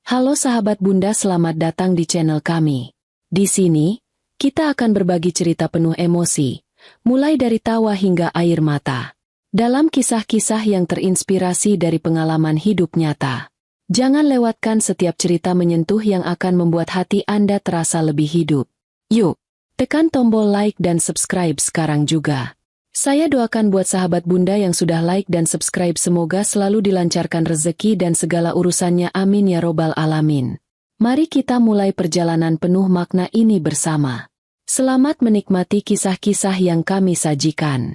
Halo sahabat Bunda, selamat datang di channel kami. Di sini, kita akan berbagi cerita penuh emosi, mulai dari tawa hingga air mata. Dalam kisah-kisah yang terinspirasi dari pengalaman hidup nyata. Jangan lewatkan setiap cerita menyentuh yang akan membuat hati Anda terasa lebih hidup. Yuk, tekan tombol like dan subscribe sekarang juga. Saya doakan buat sahabat Bunda yang sudah like dan subscribe semoga selalu dilancarkan rezeki dan segala urusannya, amin ya robbal alamin. Mari kita mulai perjalanan penuh makna ini bersama. Selamat menikmati kisah-kisah yang kami sajikan.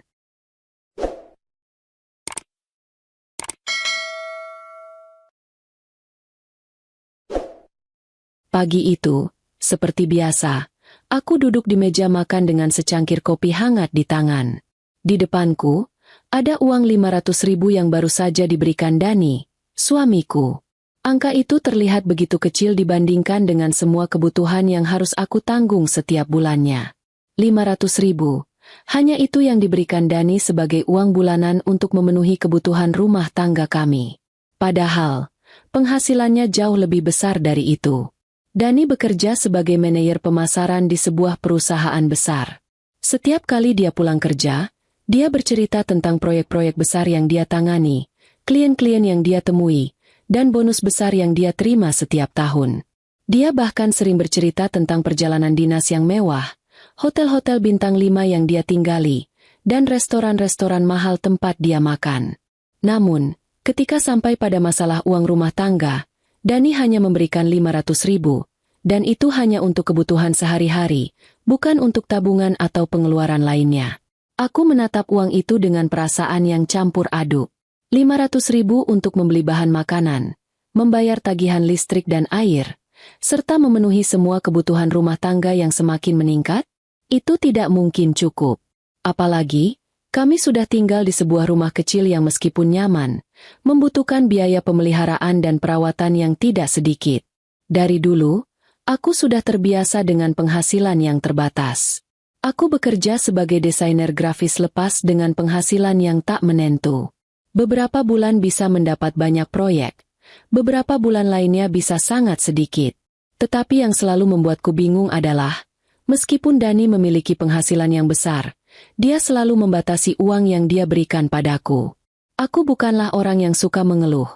Pagi itu, seperti biasa, aku duduk di meja makan dengan secangkir kopi hangat di tangan. Di depanku, ada uang 500.000 yang baru saja diberikan Dani, suamiku. Angka itu terlihat begitu kecil dibandingkan dengan semua kebutuhan yang harus aku tanggung setiap bulannya. 500.000, hanya itu yang diberikan Dani sebagai uang bulanan untuk memenuhi kebutuhan rumah tangga kami. Padahal, penghasilannya jauh lebih besar dari itu. Dani bekerja sebagai manajer pemasaran di sebuah perusahaan besar. Setiap kali dia pulang kerja, dia bercerita tentang proyek-proyek besar yang dia tangani, klien-klien yang dia temui, dan bonus besar yang dia terima setiap tahun. Dia bahkan sering bercerita tentang perjalanan dinas yang mewah, hotel-hotel bintang 5 yang dia tinggali, dan restoran-restoran mahal tempat dia makan. Namun, ketika sampai pada masalah uang rumah tangga, Dani hanya memberikan 500.000, dan itu hanya untuk kebutuhan sehari-hari, bukan untuk tabungan atau pengeluaran lainnya. Aku menatap uang itu dengan perasaan yang campur aduk. 500.000 untuk membeli bahan makanan, membayar tagihan listrik dan air, serta memenuhi semua kebutuhan rumah tangga yang semakin meningkat, itu tidak mungkin cukup. Apalagi, kami sudah tinggal di sebuah rumah kecil yang meskipun nyaman, membutuhkan biaya pemeliharaan dan perawatan yang tidak sedikit. Dari dulu, aku sudah terbiasa dengan penghasilan yang terbatas. Aku bekerja sebagai desainer grafis lepas dengan penghasilan yang tak menentu. Beberapa bulan bisa mendapat banyak proyek, beberapa bulan lainnya bisa sangat sedikit. Tetapi yang selalu membuatku bingung adalah, meskipun Dani memiliki penghasilan yang besar, dia selalu membatasi uang yang dia berikan padaku. Aku bukanlah orang yang suka mengeluh.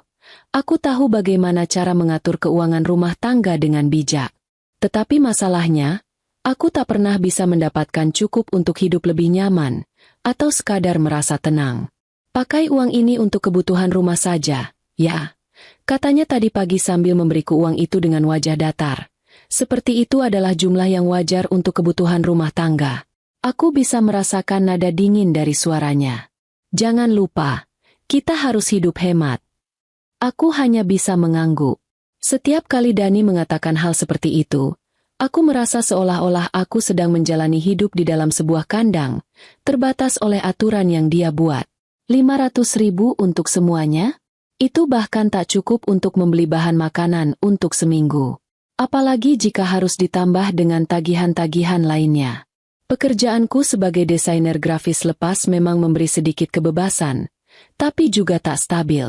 Aku tahu bagaimana cara mengatur keuangan rumah tangga dengan bijak. Tetapi masalahnya, aku tak pernah bisa mendapatkan cukup untuk hidup lebih nyaman, atau sekadar merasa tenang. Pakai uang ini untuk kebutuhan rumah saja, ya. Katanya tadi pagi sambil memberiku uang itu dengan wajah datar. Seperti itu adalah jumlah yang wajar untuk kebutuhan rumah tangga. Aku bisa merasakan nada dingin dari suaranya. Jangan lupa, kita harus hidup hemat. Aku hanya bisa mengangguk. Setiap kali Dani mengatakan hal seperti itu, aku merasa seolah-olah aku sedang menjalani hidup di dalam sebuah kandang, terbatas oleh aturan yang dia buat. 500.000 untuk semuanya? Itu bahkan tak cukup untuk membeli bahan makanan untuk seminggu. Apalagi jika harus ditambah dengan tagihan-tagihan lainnya. Pekerjaanku sebagai desainer grafis lepas memang memberi sedikit kebebasan, tapi juga tak stabil.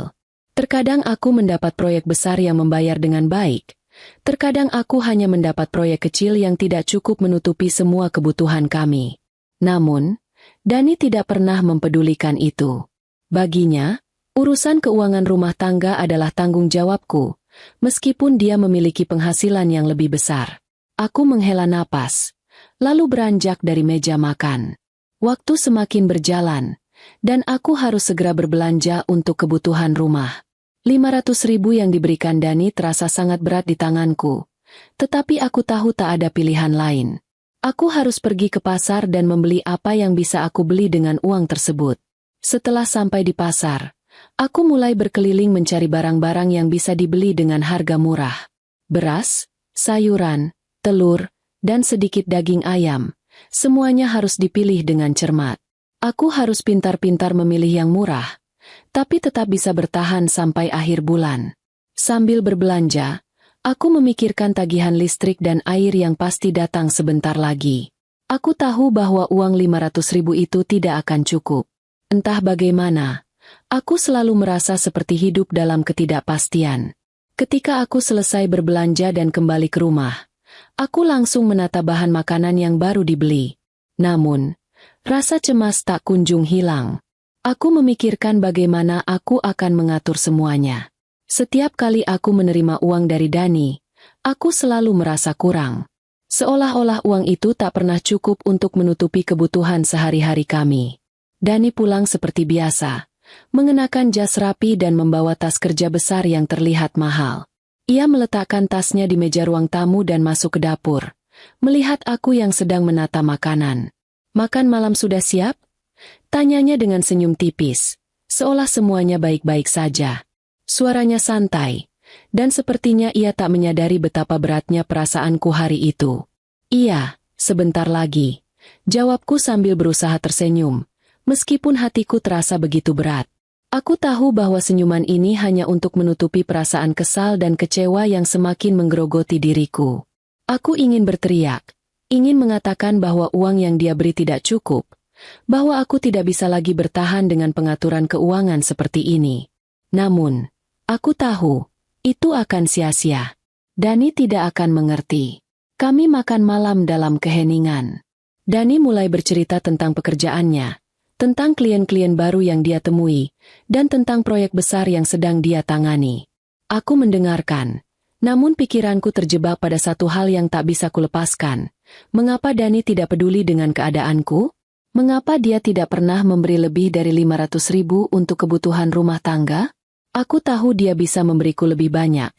Terkadang aku mendapat proyek besar yang membayar dengan baik. Terkadang aku hanya mendapat proyek kecil yang tidak cukup menutupi semua kebutuhan kami. Namun, Dani tidak pernah mempedulikan itu. Baginya, urusan keuangan rumah tangga adalah tanggung jawabku, meskipun dia memiliki penghasilan yang lebih besar. Aku menghela napas, lalu beranjak dari meja makan. Waktu semakin berjalan, dan aku harus segera berbelanja untuk kebutuhan rumah. 500.000 yang diberikan Dani terasa sangat berat di tanganku, tetapi aku tahu tak ada pilihan lain. Aku harus pergi ke pasar dan membeli apa yang bisa aku beli dengan uang tersebut. Setelah sampai di pasar, aku mulai berkeliling mencari barang-barang yang bisa dibeli dengan harga murah. Beras, sayuran, telur, dan sedikit daging ayam, semuanya harus dipilih dengan cermat. Aku harus pintar-pintar memilih yang murah, tapi tetap bisa bertahan sampai akhir bulan. Sambil berbelanja, aku memikirkan tagihan listrik dan air yang pasti datang sebentar lagi. Aku tahu bahwa uang 500.000 itu tidak akan cukup. Entah bagaimana, aku selalu merasa seperti hidup dalam ketidakpastian. Ketika aku selesai berbelanja dan kembali ke rumah, aku langsung menata bahan makanan yang baru dibeli. Namun, rasa cemas tak kunjung hilang. Aku memikirkan bagaimana aku akan mengatur semuanya. Setiap kali aku menerima uang dari Dani, aku selalu merasa kurang. Seolah-olah uang itu tak pernah cukup untuk menutupi kebutuhan sehari-hari kami. Dani pulang seperti biasa, mengenakan jas rapi dan membawa tas kerja besar yang terlihat mahal. Ia meletakkan tasnya di meja ruang tamu dan masuk ke dapur, melihat aku yang sedang menata makanan. "Makan malam sudah siap?" tanyanya dengan senyum tipis, seolah semuanya baik-baik saja. Suaranya santai, dan sepertinya ia tak menyadari betapa beratnya perasaanku hari itu. "Iya, sebentar lagi," jawabku sambil berusaha tersenyum, meskipun hatiku terasa begitu berat. Aku tahu bahwa senyuman ini hanya untuk menutupi perasaan kesal dan kecewa yang semakin menggerogoti diriku. Aku ingin berteriak, ingin mengatakan bahwa uang yang dia beri tidak cukup, bahwa aku tidak bisa lagi bertahan dengan pengaturan keuangan seperti ini. Namun, aku tahu, itu akan sia-sia. Dani tidak akan mengerti. Kami makan malam dalam keheningan. Dani mulai bercerita tentang pekerjaannya, tentang klien-klien baru yang dia temui, dan tentang proyek besar yang sedang dia tangani. Aku mendengarkan, namun pikiranku terjebak pada satu hal yang tak bisa kulepaskan. Mengapa Dani tidak peduli dengan keadaanku? Mengapa dia tidak pernah memberi lebih dari 500.000 untuk kebutuhan rumah tangga? Aku tahu dia bisa memberiku lebih banyak.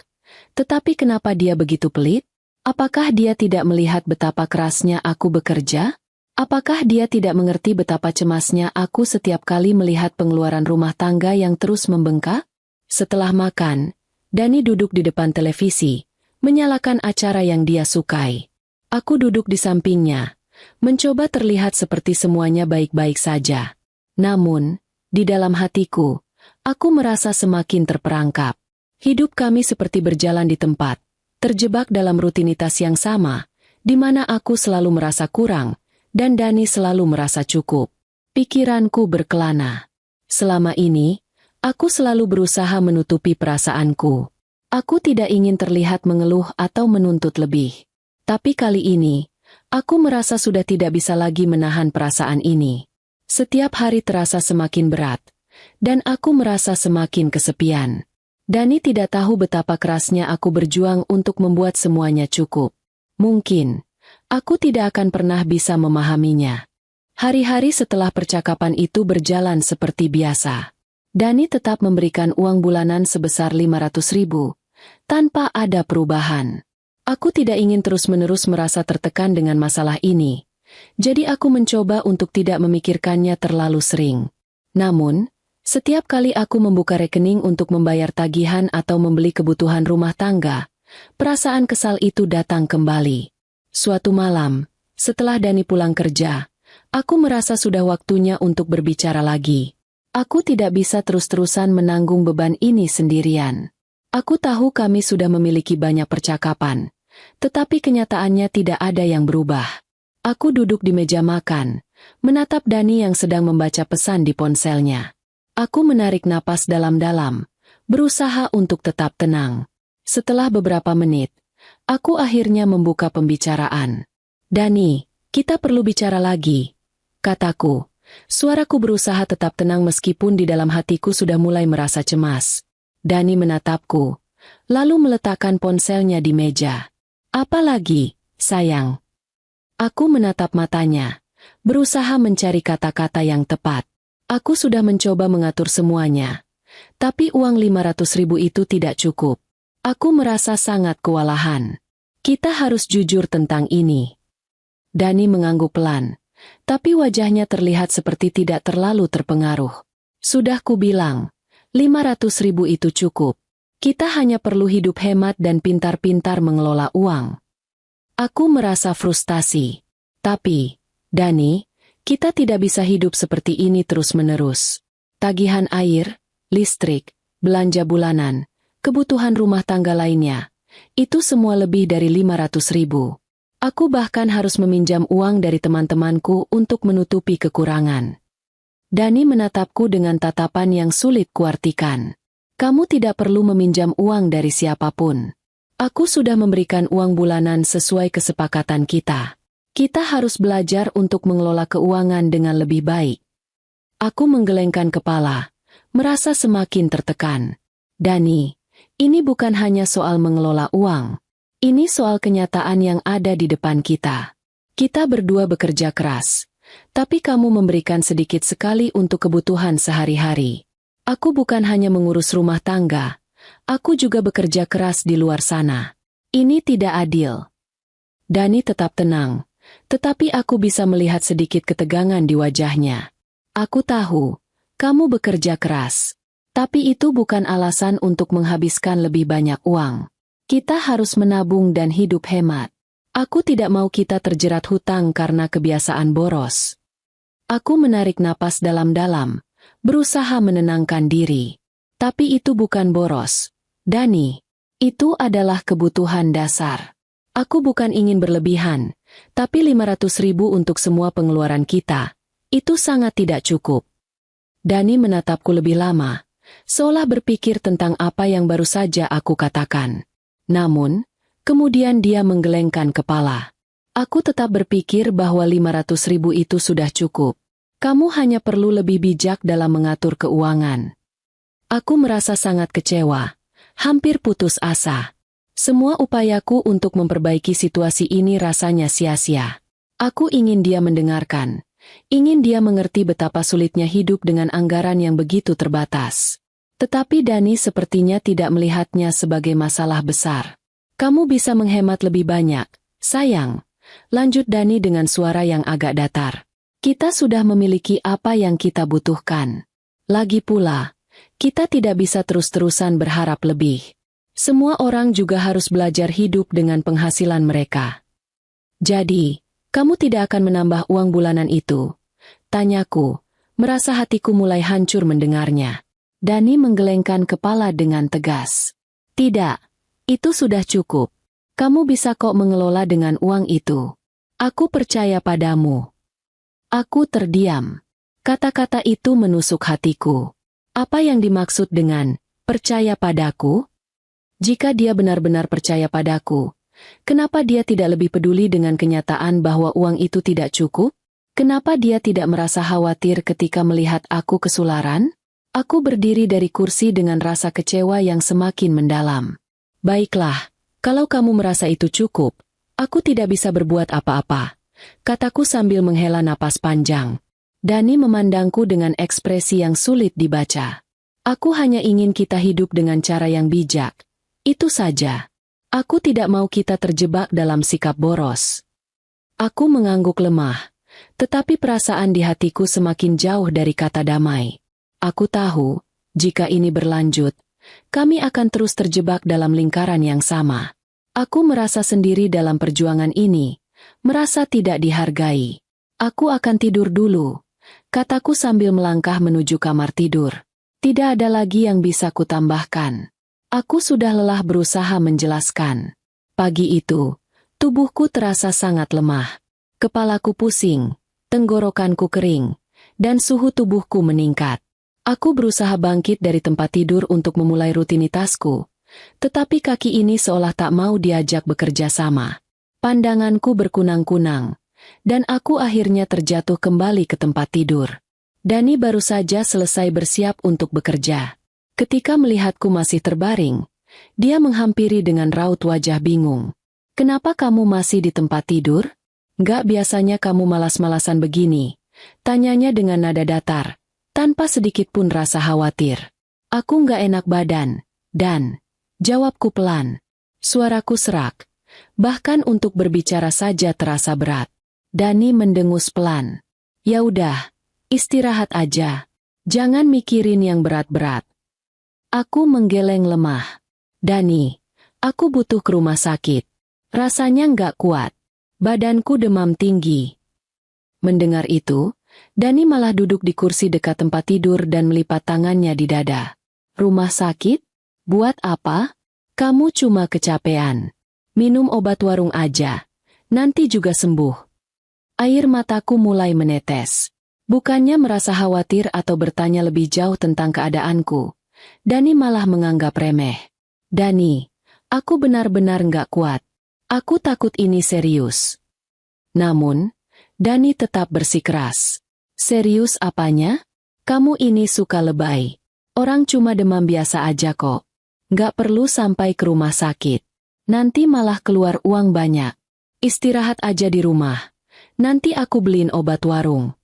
Tetapi kenapa dia begitu pelit? Apakah dia tidak melihat betapa kerasnya aku bekerja? Apakah dia tidak mengerti betapa cemasnya aku setiap kali melihat pengeluaran rumah tangga yang terus membengkak? Setelah makan, Dani duduk di depan televisi, menyalakan acara yang dia sukai. Aku duduk di sampingnya, mencoba terlihat seperti semuanya baik-baik saja. Namun, di dalam hatiku, aku merasa semakin terperangkap. Hidup kami seperti berjalan di tempat, terjebak dalam rutinitas yang sama, di mana aku selalu merasa kurang, dan Dani selalu merasa cukup. Pikiranku berkelana. Selama ini, aku selalu berusaha menutupi perasaanku. Aku tidak ingin terlihat mengeluh atau menuntut lebih. Tapi kali ini, aku merasa sudah tidak bisa lagi menahan perasaan ini. Setiap hari terasa semakin berat, dan aku merasa semakin kesepian. Dani tidak tahu betapa kerasnya aku berjuang untuk membuat semuanya cukup. Mungkin, aku tidak akan pernah bisa memahaminya. Hari-hari setelah percakapan itu berjalan seperti biasa. Dani tetap memberikan uang bulanan sebesar 500.000, tanpa ada perubahan. Aku tidak ingin terus-menerus merasa tertekan dengan masalah ini, jadi aku mencoba untuk tidak memikirkannya terlalu sering. Namun, setiap kali aku membuka rekening untuk membayar tagihan atau membeli kebutuhan rumah tangga, perasaan kesal itu datang kembali. Suatu malam, setelah Dani pulang kerja, aku merasa sudah waktunya untuk berbicara lagi. Aku tidak bisa terus-terusan menanggung beban ini sendirian. Aku tahu kami sudah memiliki banyak percakapan, tetapi kenyataannya tidak ada yang berubah. Aku duduk di meja makan, menatap Dani yang sedang membaca pesan di ponselnya. Aku menarik napas dalam-dalam, berusaha untuk tetap tenang. Setelah beberapa menit, aku akhirnya membuka pembicaraan. "Dani, kita perlu bicara lagi," kataku. Suaraku berusaha tetap tenang meskipun di dalam hatiku sudah mulai merasa cemas. Dani menatapku, lalu meletakkan ponselnya di meja. "Apa lagi, sayang?" Aku menatap matanya, berusaha mencari kata-kata yang tepat. Aku sudah mencoba mengatur semuanya, tapi uang 500.000 itu tidak cukup. Aku merasa sangat kewalahan. "Kita harus jujur tentang ini." Dani mengangguk pelan, tapi wajahnya terlihat seperti tidak terlalu terpengaruh. "Sudah kubilang, 500.000 itu cukup. Kita hanya perlu hidup hemat dan pintar-pintar mengelola uang." Aku merasa frustasi. "Tapi, Dani, kita tidak bisa hidup seperti ini terus-menerus. Tagihan air, listrik, belanja bulanan, kebutuhan rumah tangga lainnya, itu semua lebih dari 500.000. Aku bahkan harus meminjam uang dari teman-temanku untuk menutupi kekurangan." Dani menatapku dengan tatapan yang sulit kuartikan. Kamu tidak perlu meminjam uang dari siapapun. Aku sudah memberikan uang bulanan sesuai kesepakatan kita. Kita harus belajar untuk mengelola keuangan dengan lebih baik. Aku menggelengkan kepala, merasa semakin tertekan. Dani, ini bukan hanya soal mengelola uang. Ini soal kenyataan yang ada di depan kita. Kita berdua bekerja keras, tapi kamu memberikan sedikit sekali untuk kebutuhan sehari-hari. Aku bukan hanya mengurus rumah tangga, aku juga bekerja keras di luar sana. Ini tidak adil. Dani tetap tenang, tetapi aku bisa melihat sedikit ketegangan di wajahnya. Aku tahu, kamu bekerja keras, tapi itu bukan alasan untuk menghabiskan lebih banyak uang. Kita harus menabung dan hidup hemat. Aku tidak mau kita terjerat hutang karena kebiasaan boros. Aku menarik napas dalam-dalam, berusaha menenangkan diri. Tapi itu bukan boros, Dani. Itu adalah kebutuhan dasar. Aku bukan ingin berlebihan, tapi 500.000 untuk semua pengeluaran kita, itu sangat tidak cukup. Dani menatapku lebih lama, seolah berpikir tentang apa yang baru saja aku katakan. Namun, kemudian dia menggelengkan kepala. Aku tetap berpikir bahwa 500.000 itu sudah cukup. Kamu hanya perlu lebih bijak dalam mengatur keuangan. Aku merasa sangat kecewa, hampir putus asa. Semua upayaku untuk memperbaiki situasi ini rasanya sia-sia. Aku ingin dia mendengarkan, ingin dia mengerti betapa sulitnya hidup dengan anggaran yang begitu terbatas. Tetapi Dani sepertinya tidak melihatnya sebagai masalah besar. Kamu bisa menghemat lebih banyak, sayang, lanjut Dani dengan suara yang agak datar. Kita sudah memiliki apa yang kita butuhkan. Lagi pula, kita tidak bisa terus-terusan berharap lebih. Semua orang juga harus belajar hidup dengan penghasilan mereka. Jadi, kamu tidak akan menambah uang bulanan itu? Tanyaku, merasa hatiku mulai hancur mendengarnya. Dani menggelengkan kepala dengan tegas. Tidak, itu sudah cukup. Kamu bisa kok mengelola dengan uang itu. Aku percaya padamu. Aku terdiam. Kata-kata itu menusuk hatiku. Apa yang dimaksud dengan percaya padaku? Jika dia benar-benar percaya padaku, kenapa dia tidak lebih peduli dengan kenyataan bahwa uang itu tidak cukup? Kenapa dia tidak merasa khawatir ketika melihat aku kesularan? Aku berdiri dari kursi dengan rasa kecewa yang semakin mendalam. Baiklah, kalau kamu merasa itu cukup, aku tidak bisa berbuat apa-apa, kataku sambil menghela napas panjang. Dani memandangku dengan ekspresi yang sulit dibaca. Aku hanya ingin kita hidup dengan cara yang bijak. Itu saja. Aku tidak mau kita terjebak dalam sikap boros. Aku mengangguk lemah, tetapi perasaan di hatiku semakin jauh dari kata damai. Aku tahu, jika ini berlanjut, kami akan terus terjebak dalam lingkaran yang sama. Aku merasa sendiri dalam perjuangan ini, merasa tidak dihargai. Aku akan tidur dulu, kataku sambil melangkah menuju kamar tidur. Tidak ada lagi yang bisa kutambahkan. Aku sudah lelah berusaha menjelaskan. Pagi itu, tubuhku terasa sangat lemah. Kepalaku pusing, tenggorokanku kering, dan suhu tubuhku meningkat. Aku berusaha bangkit dari tempat tidur untuk memulai rutinitasku, tetapi kaki ini seolah tak mau diajak bekerja sama. Pandanganku berkunang-kunang, dan aku akhirnya terjatuh kembali ke tempat tidur. Dani baru saja selesai bersiap untuk bekerja. Ketika melihatku masih terbaring, dia menghampiri dengan raut wajah bingung. Kenapa kamu masih di tempat tidur? Gak biasanya kamu malas-malasan begini, tanyanya dengan nada datar, tanpa sedikit pun rasa khawatir. Aku gak enak badan, dan jawabku pelan. Suaraku serak, bahkan untuk berbicara saja terasa berat. Dani mendengus pelan. Ya udah, istirahat aja. Jangan mikirin yang berat-berat. Aku menggeleng lemah. Dani, aku butuh ke rumah sakit. Rasanya nggak kuat. Badanku demam tinggi. Mendengar itu, Dani malah duduk di kursi dekat tempat tidur dan melipat tangannya di dada. Rumah sakit? Buat apa? Kamu cuma kecapean. Minum obat warung aja. Nanti juga sembuh. Air mataku mulai menetes. Bukannya merasa khawatir atau bertanya lebih jauh tentang keadaanku, Dani malah menganggap remeh. Dani, aku benar-benar nggak kuat. Aku takut ini serius. Namun, Dani tetap bersikeras. Serius apanya? Kamu ini suka lebay. Orang cuma demam biasa aja kok. Nggak perlu sampai ke rumah sakit. Nanti malah keluar uang banyak. Istirahat aja di rumah. Nanti aku beliin obat warung.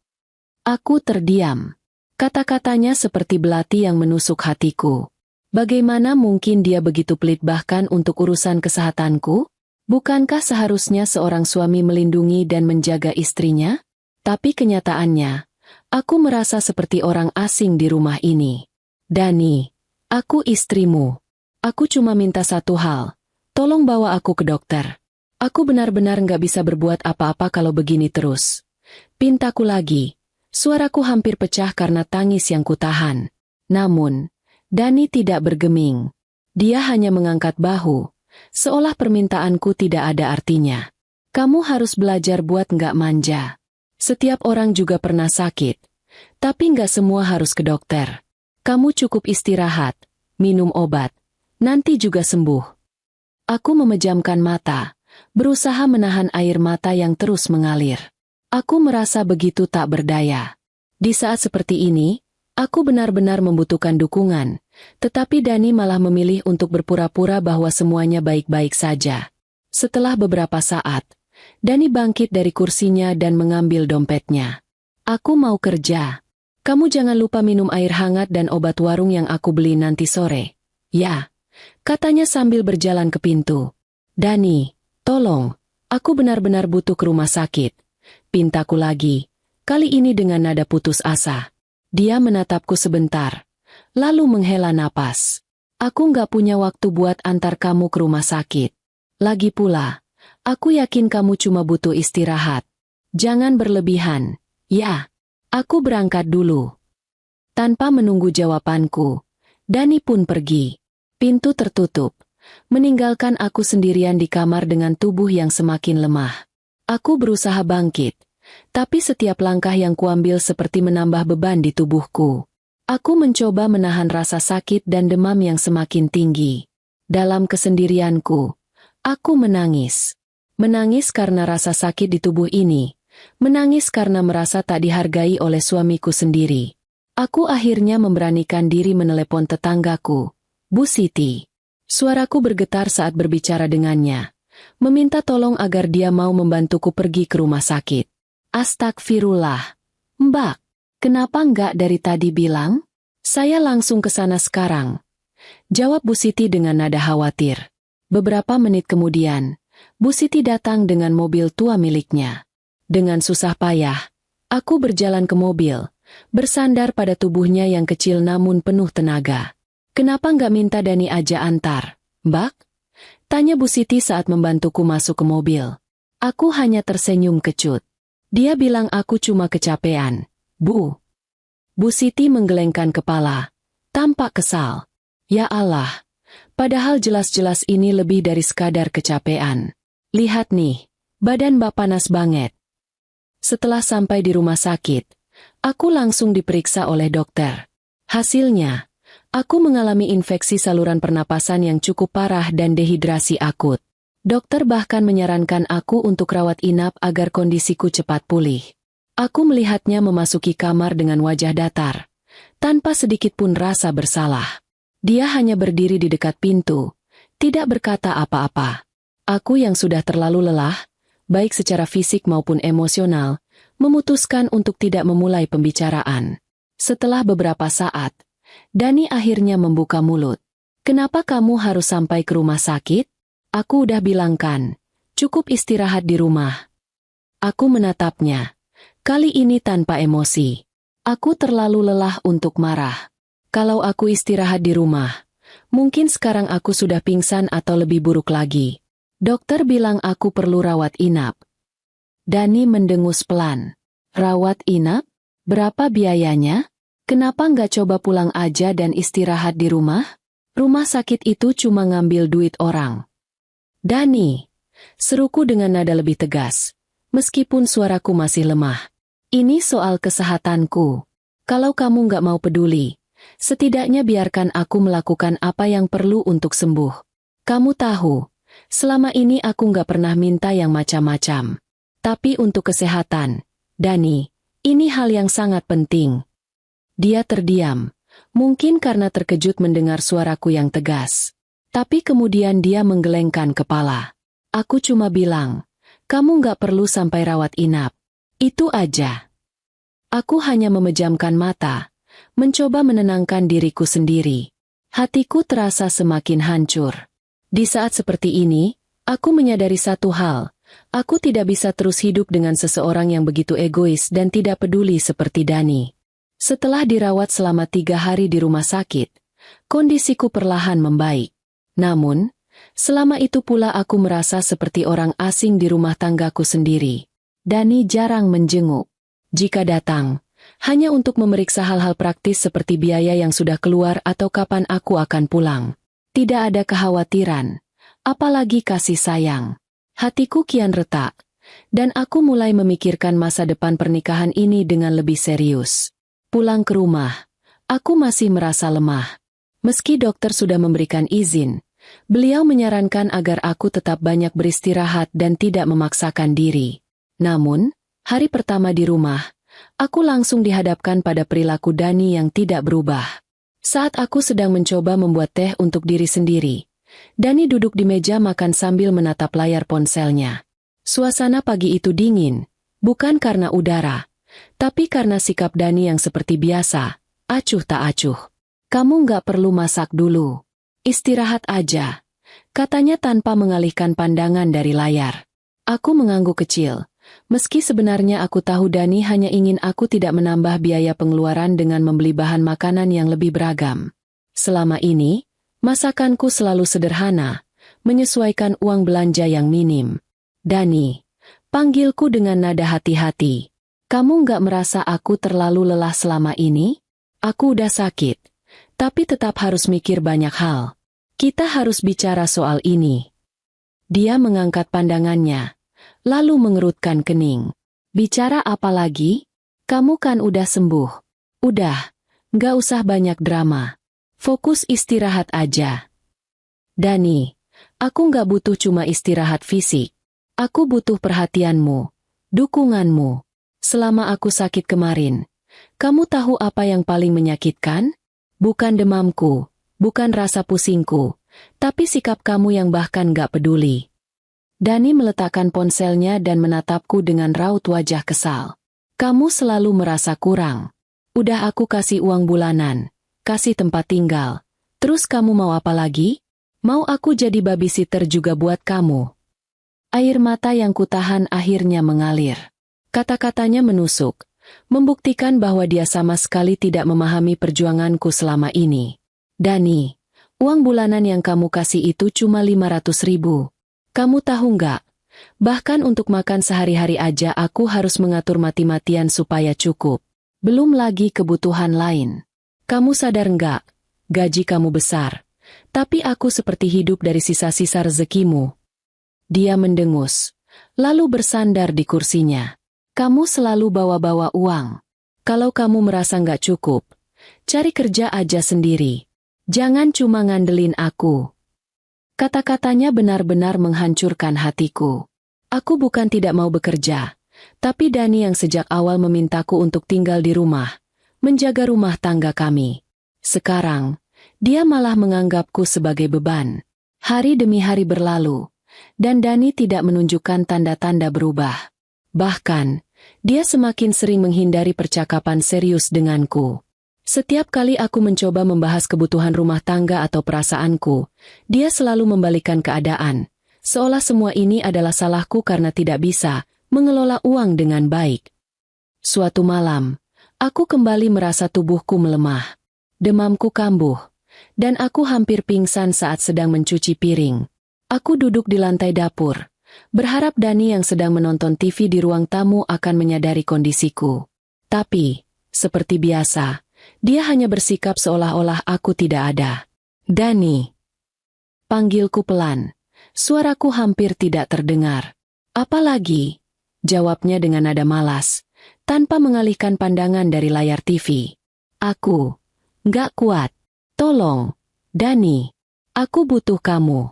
Aku terdiam. Kata-katanya seperti belati yang menusuk hatiku. Bagaimana mungkin dia begitu pelit bahkan untuk urusan kesehatanku? Bukankah seharusnya seorang suami melindungi dan menjaga istrinya? Tapi kenyataannya, aku merasa seperti orang asing di rumah ini. Dani, aku istrimu. Aku cuma minta satu hal. Tolong bawa aku ke dokter. Aku benar-benar nggak bisa berbuat apa-apa kalau begini terus. Pintaku lagi. Suaraku hampir pecah karena tangis yang kutahan. Namun, Dani tidak bergeming. Dia hanya mengangkat bahu, seolah permintaanku tidak ada artinya. Kamu harus belajar buat nggak manja. Setiap orang juga pernah sakit, tapi nggak semua harus ke dokter. Kamu cukup istirahat, minum obat, nanti juga sembuh. Aku memejamkan mata, berusaha menahan air mata yang terus mengalir. Aku merasa begitu tak berdaya. Di saat seperti ini, aku benar-benar membutuhkan dukungan, tetapi Dani malah memilih untuk berpura-pura bahwa semuanya baik-baik saja. Setelah beberapa saat, Dani bangkit dari kursinya dan mengambil dompetnya. Aku mau kerja. Kamu jangan lupa minum air hangat dan obat warung yang aku beli nanti sore. Ya, katanya sambil berjalan ke pintu. Dani, tolong, aku benar-benar butuh ke rumah sakit. Pintaku lagi, kali ini dengan nada putus asa. Dia menatapku sebentar, lalu menghela napas. Aku nggak punya waktu buat antar kamu ke rumah sakit. Lagi pula, aku yakin kamu cuma butuh istirahat. Jangan berlebihan. Ya, aku berangkat dulu. Tanpa menunggu jawabanku, Dani pun pergi. Pintu tertutup, meninggalkan aku sendirian di kamar dengan tubuh yang semakin lemah. Aku berusaha bangkit, tapi setiap langkah yang kuambil seperti menambah beban di tubuhku. Aku mencoba menahan rasa sakit dan demam yang semakin tinggi. Dalam kesendirianku, aku menangis. Menangis karena rasa sakit di tubuh ini. Menangis karena merasa tak dihargai oleh suamiku sendiri. Aku akhirnya memberanikan diri menelepon tetanggaku, Bu Siti. Suaraku bergetar saat berbicara dengannya. Meminta tolong agar dia mau membantuku pergi ke rumah sakit. Astagfirullah. Mbak, kenapa nggak dari tadi bilang? Saya langsung ke sana sekarang. Jawab Bu Siti dengan nada khawatir. Beberapa menit kemudian, Bu Siti datang dengan mobil tua miliknya. Dengan susah payah, aku berjalan ke mobil, bersandar pada tubuhnya yang kecil namun penuh tenaga. Kenapa nggak minta Dani aja antar, Mbak? Tanya Bu Siti saat membantuku masuk ke mobil. Aku hanya tersenyum kecut. Dia bilang aku cuma kecapean. Bu. Bu Siti menggelengkan kepala, tampak kesal. Ya Allah, padahal jelas-jelas ini lebih dari sekadar kecapean. Lihat nih, badan Mbak panas banget. Setelah sampai di rumah sakit, aku langsung diperiksa oleh dokter. Hasilnya, aku mengalami infeksi saluran pernapasan yang cukup parah dan dehidrasi akut. Dokter bahkan menyarankan aku untuk rawat inap agar kondisiku cepat pulih. Aku melihatnya memasuki kamar dengan wajah datar, tanpa sedikit pun rasa bersalah. Dia hanya berdiri di dekat pintu, tidak berkata apa-apa. Aku yang sudah terlalu lelah, baik secara fisik maupun emosional, memutuskan untuk tidak memulai pembicaraan. Setelah beberapa saat, Dani akhirnya membuka mulut. Kenapa kamu harus sampai ke rumah sakit? Aku udah bilang kan, cukup istirahat di rumah. Aku menatapnya, kali ini tanpa emosi. Aku terlalu lelah untuk marah. Kalau aku istirahat di rumah, mungkin sekarang aku sudah pingsan atau lebih buruk lagi. Dokter bilang aku perlu rawat inap. Dani mendengus pelan. Rawat inap? Berapa biayanya? Kenapa nggak coba pulang aja dan istirahat di rumah? Rumah sakit itu cuma ngambil duit orang. Dani, seruku dengan nada lebih tegas, meskipun suaraku masih lemah. Ini soal kesehatanku. Kalau kamu nggak mau peduli, Setidaknya biarkan aku melakukan apa yang perlu untuk sembuh. Kamu tahu, selama ini aku nggak pernah minta yang macam-macam. Tapi untuk kesehatan, Dani, ini hal yang sangat penting. Dia terdiam, mungkin karena terkejut mendengar suaraku yang tegas. Tapi kemudian dia menggelengkan kepala. Aku cuma bilang, kamu nggak perlu sampai rawat inap. Itu aja. Aku hanya memejamkan mata, mencoba menenangkan diriku sendiri. Hatiku terasa semakin hancur. Di saat seperti ini, aku menyadari satu hal. Aku tidak bisa terus hidup dengan seseorang yang begitu egois dan tidak peduli seperti Dani. Setelah dirawat selama 3 hari di rumah sakit, kondisiku perlahan membaik. Namun, selama itu pula aku merasa seperti orang asing di rumah tanggaku sendiri. Dani jarang menjenguk. Jika datang, hanya untuk memeriksa hal-hal praktis seperti biaya yang sudah keluar atau kapan aku akan pulang. Tidak ada kekhawatiran, apalagi kasih sayang. Hatiku kian retak, dan aku mulai memikirkan masa depan pernikahan ini dengan lebih serius. Pulang ke rumah, aku masih merasa lemah. Meski dokter sudah memberikan izin, beliau menyarankan agar aku tetap banyak beristirahat dan tidak memaksakan diri. Namun, hari pertama di rumah, aku langsung dihadapkan pada perilaku Dani yang tidak berubah. Saat aku sedang mencoba membuat teh untuk diri sendiri, Dani duduk di meja makan sambil menatap layar ponselnya. Suasana pagi itu dingin, bukan karena udara, tapi karena sikap Dani yang seperti biasa, acuh tak acuh. Kamu nggak perlu masak dulu. Istirahat aja, katanya tanpa mengalihkan pandangan dari layar. Aku mengangguk kecil, meski sebenarnya aku tahu Dani hanya ingin aku tidak menambah biaya pengeluaran dengan membeli bahan makanan yang lebih beragam. Selama ini, masakanku selalu sederhana, menyesuaikan uang belanja yang minim. Dani, panggilku dengan nada hati-hati. Kamu nggak merasa aku terlalu lelah selama ini? Aku udah sakit, tapi tetap harus mikir banyak hal. Kita harus bicara soal ini. Dia mengangkat pandangannya, lalu mengerutkan kening. Bicara apa lagi? Kamu kan udah sembuh. Udah, nggak usah banyak drama. Fokus istirahat aja. Dani, aku nggak butuh cuma istirahat fisik. Aku butuh perhatianmu, dukunganmu. Selama aku sakit kemarin, kamu tahu apa yang paling menyakitkan? Bukan demamku, bukan rasa pusingku, tapi sikap kamu yang bahkan gak peduli. Dani meletakkan ponselnya dan menatapku dengan raut wajah kesal. Kamu selalu merasa kurang. Udah aku kasih uang bulanan, kasih tempat tinggal. Terus kamu mau apa lagi? Mau aku jadi babysitter juga buat kamu? Air mata yang kutahan akhirnya mengalir. Kata-katanya menusuk, membuktikan bahwa dia sama sekali tidak memahami perjuanganku selama ini. Dani, uang bulanan yang kamu kasih itu cuma 500.000. Kamu tahu nggak? Bahkan untuk makan sehari-hari aja aku harus mengatur mati-matian supaya cukup. Belum lagi kebutuhan lain. Kamu sadar nggak? Gaji kamu besar. Tapi aku seperti hidup dari sisa-sisa rezekimu. Dia mendengus, lalu bersandar di kursinya. Kamu selalu bawa-bawa uang. Kalau kamu merasa nggak cukup, cari kerja aja sendiri. Jangan cuma ngandelin aku. Kata-katanya benar-benar menghancurkan hatiku. Aku bukan tidak mau bekerja, tapi Dani yang sejak awal memintaku untuk tinggal di rumah, menjaga rumah tangga kami. Sekarang, dia malah menganggapku sebagai beban. Hari demi hari berlalu, dan Dani tidak menunjukkan tanda-tanda berubah. Bahkan, dia semakin sering menghindari percakapan serius denganku. Setiap kali aku mencoba membahas kebutuhan rumah tangga atau perasaanku, dia selalu membalikkan keadaan, seolah semua ini adalah salahku karena tidak bisa mengelola uang dengan baik. Suatu malam, aku kembali merasa tubuhku melemah. Demamku kambuh, dan aku hampir pingsan saat sedang mencuci piring. Aku duduk di lantai dapur, berharap Dani yang sedang menonton TV di ruang tamu akan menyadari kondisiku. Tapi, seperti biasa, dia hanya bersikap seolah-olah aku tidak ada. Dani. Panggilku pelan. Suaraku hampir tidak terdengar. Apalagi? Jawabnya dengan nada malas, tanpa mengalihkan pandangan dari layar TV. Aku. Nggak kuat. Tolong, Dani. Aku butuh kamu.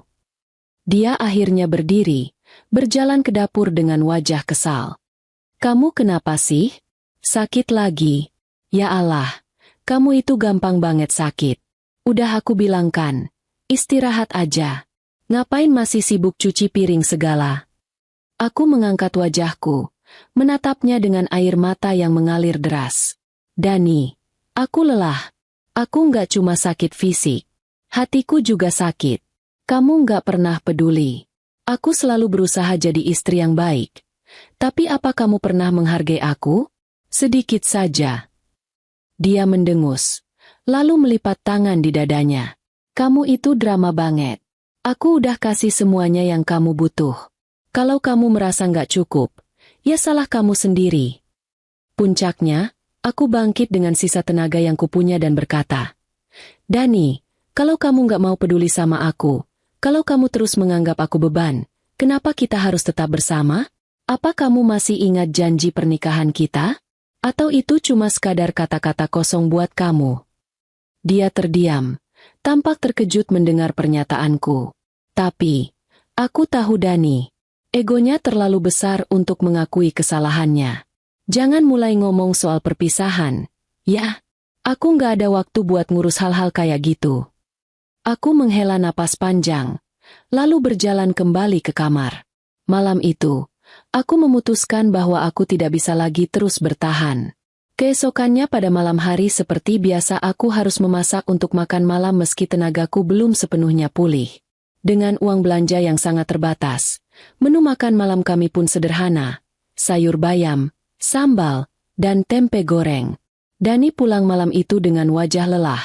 Dia akhirnya berdiri, berjalan ke dapur dengan wajah kesal. Kamu kenapa sih? Sakit lagi? Ya Allah, kamu itu gampang banget sakit. Udah aku bilang kan, istirahat aja. Ngapain masih sibuk cuci piring segala? Aku mengangkat wajahku, menatapnya dengan air mata yang mengalir deras. Dani, aku lelah. Aku nggak cuma sakit fisik. Hatiku juga sakit. Kamu nggak pernah peduli. Aku selalu berusaha jadi istri yang baik. Tapi apa kamu pernah menghargai aku? Sedikit saja. Dia mendengus, lalu melipat tangan di dadanya. Kamu itu drama banget. Aku udah kasih semuanya yang kamu butuh. Kalau kamu merasa nggak cukup, ya salah kamu sendiri. Puncaknya, aku bangkit dengan sisa tenaga yang kupunya dan berkata, Dani, kalau kamu nggak mau peduli sama aku, kalau kamu terus menganggap aku beban, kenapa kita harus tetap bersama? Apa kamu masih ingat janji pernikahan kita? Atau itu cuma sekadar kata-kata kosong buat kamu? Dia terdiam, tampak terkejut mendengar pernyataanku. Tapi, aku tahu Dani. Egonya terlalu besar untuk mengakui kesalahannya. Jangan mulai ngomong soal perpisahan. Ya, aku nggak ada waktu buat ngurus hal-hal kayak gitu. Aku menghela napas panjang, lalu berjalan kembali ke kamar. Malam itu, aku memutuskan bahwa aku tidak bisa lagi terus bertahan. Keesokannya pada malam hari seperti biasa aku harus memasak untuk makan malam meski tenagaku belum sepenuhnya pulih. Dengan uang belanja yang sangat terbatas, menu makan malam kami pun sederhana, sayur bayam, sambal, dan tempe goreng. Dani pulang malam itu dengan wajah lelah,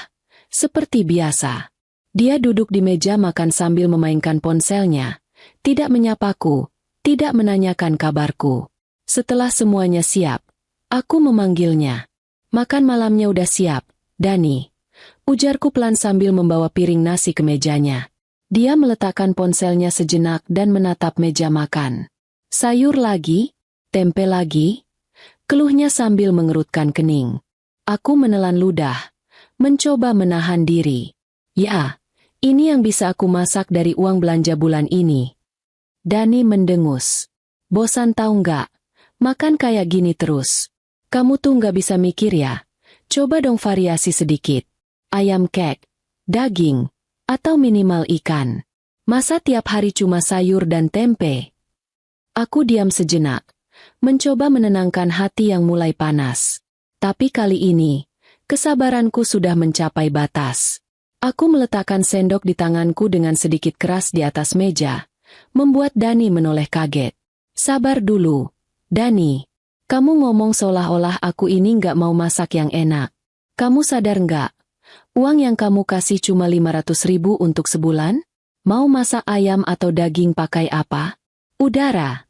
seperti biasa. Dia duduk di meja makan sambil memainkan ponselnya, tidak menyapaku, tidak menanyakan kabarku. Setelah semuanya siap, aku memanggilnya. Makan malamnya udah siap, Dani. Ujarku pelan sambil membawa piring nasi ke mejanya. Dia meletakkan ponselnya sejenak dan menatap meja makan. Sayur lagi? Tempe lagi? Keluhnya sambil mengerutkan kening. Aku menelan ludah, mencoba menahan diri. Ya, ini yang bisa aku masak dari uang belanja bulan ini. Dani mendengus. Bosan tahu nggak? Makan kayak gini terus. Kamu tuh nggak bisa mikir ya? Coba dong variasi sedikit. Ayam kek, daging, atau minimal ikan. Masa tiap hari cuma sayur dan tempe? Aku diam sejenak, mencoba menenangkan hati yang mulai panas. Tapi kali ini, kesabaranku sudah mencapai batas. Aku meletakkan sendok di tanganku dengan sedikit keras di atas meja, membuat Dani menoleh kaget. Sabar dulu, Dani. Kamu ngomong seolah-olah aku ini nggak mau masak yang enak. Kamu sadar nggak? Uang yang kamu kasih cuma 500.000 untuk sebulan? Mau masak ayam atau daging pakai apa? Udara.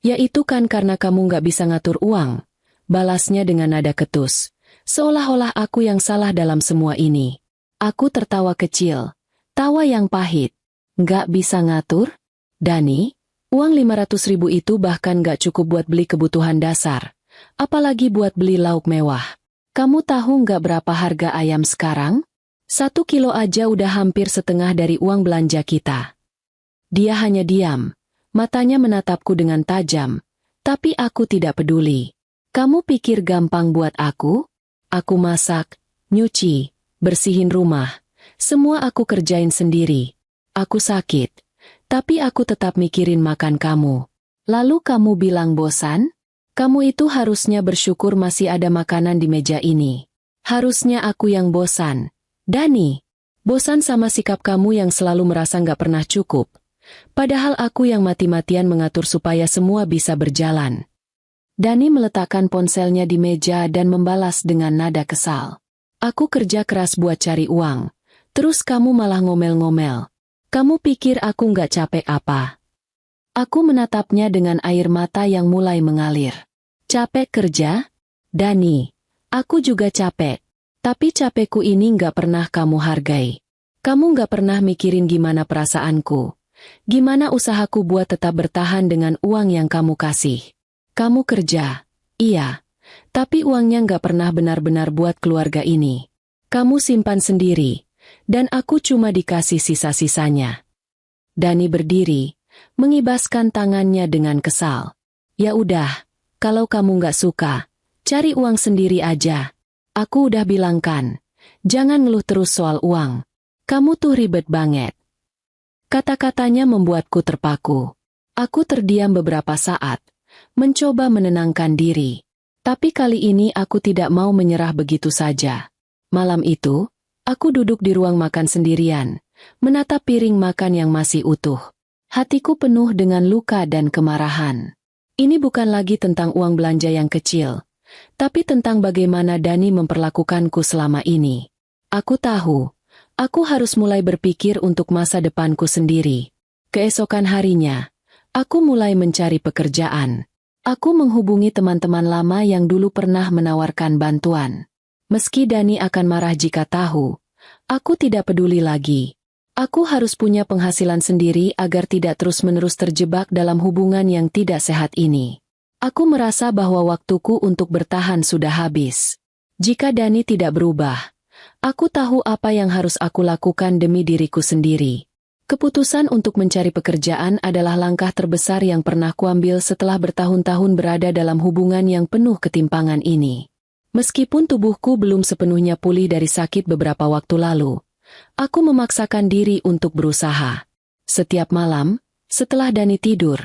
Ya itu kan karena kamu nggak bisa ngatur uang. Balasnya dengan nada ketus. Seolah-olah aku yang salah dalam semua ini. Aku tertawa kecil. Tawa yang pahit. Nggak bisa ngatur? Dani, uang 500.000 itu bahkan nggak cukup buat beli kebutuhan dasar. Apalagi buat beli lauk mewah. Kamu tahu nggak berapa harga ayam sekarang? 1 kilo aja udah hampir setengah dari uang belanja kita. Dia hanya diam, matanya menatapku dengan tajam, tapi aku tidak peduli. Kamu pikir gampang buat aku? Aku masak, nyuci, bersihin rumah, semua aku kerjain sendiri. Aku sakit, tapi aku tetap mikirin makan kamu. Lalu kamu bilang bosan? Kamu itu harusnya bersyukur masih ada makanan di meja ini. Harusnya aku yang bosan. Dani, bosan sama sikap kamu yang selalu merasa nggak pernah cukup. Padahal aku yang mati-matian mengatur supaya semua bisa berjalan. Dani meletakkan ponselnya di meja dan membalas dengan nada kesal. Aku kerja keras buat cari uang. Terus kamu malah ngomel-ngomel. Kamu pikir aku nggak capek apa? Aku menatapnya dengan air mata yang mulai mengalir. Capek kerja? Dani, aku juga capek. Tapi capekku ini nggak pernah kamu hargai. Kamu nggak pernah mikirin gimana perasaanku. Gimana usahaku buat tetap bertahan dengan uang yang kamu kasih. Kamu kerja, iya. Tapi uangnya nggak pernah benar-benar buat keluarga ini. Kamu simpan sendiri, dan aku cuma dikasih sisa-sisanya. Dani berdiri, mengibaskan tangannya dengan kesal. Ya udah, kalau kamu nggak suka, cari uang sendiri aja. Aku udah bilang kan, jangan ngeluh terus soal uang. Kamu tuh ribet banget. Kata-katanya membuatku terpaku. Aku terdiam beberapa saat, mencoba menenangkan diri. Tapi kali ini aku tidak mau menyerah begitu saja. Malam itu, aku duduk di ruang makan sendirian, menatap piring makan yang masih utuh. Hatiku penuh dengan luka dan kemarahan. Ini bukan lagi tentang uang belanja yang kecil, tapi tentang bagaimana Dani memperlakukanku selama ini. Aku tahu, aku harus mulai berpikir untuk masa depanku sendiri. Keesokan harinya, aku mulai mencari pekerjaan. Aku menghubungi teman-teman lama yang dulu pernah menawarkan bantuan. Meski Dani akan marah jika tahu, aku tidak peduli lagi. Aku harus punya penghasilan sendiri agar tidak terus-menerus terjebak dalam hubungan yang tidak sehat ini. Aku merasa bahwa waktuku untuk bertahan sudah habis. Jika Dani tidak berubah, aku tahu apa yang harus aku lakukan demi diriku sendiri. Keputusan untuk mencari pekerjaan adalah langkah terbesar yang pernah kuambil setelah bertahun-tahun berada dalam hubungan yang penuh ketimpangan ini. Meskipun tubuhku belum sepenuhnya pulih dari sakit beberapa waktu lalu, aku memaksakan diri untuk berusaha. Setiap malam, setelah Dani tidur,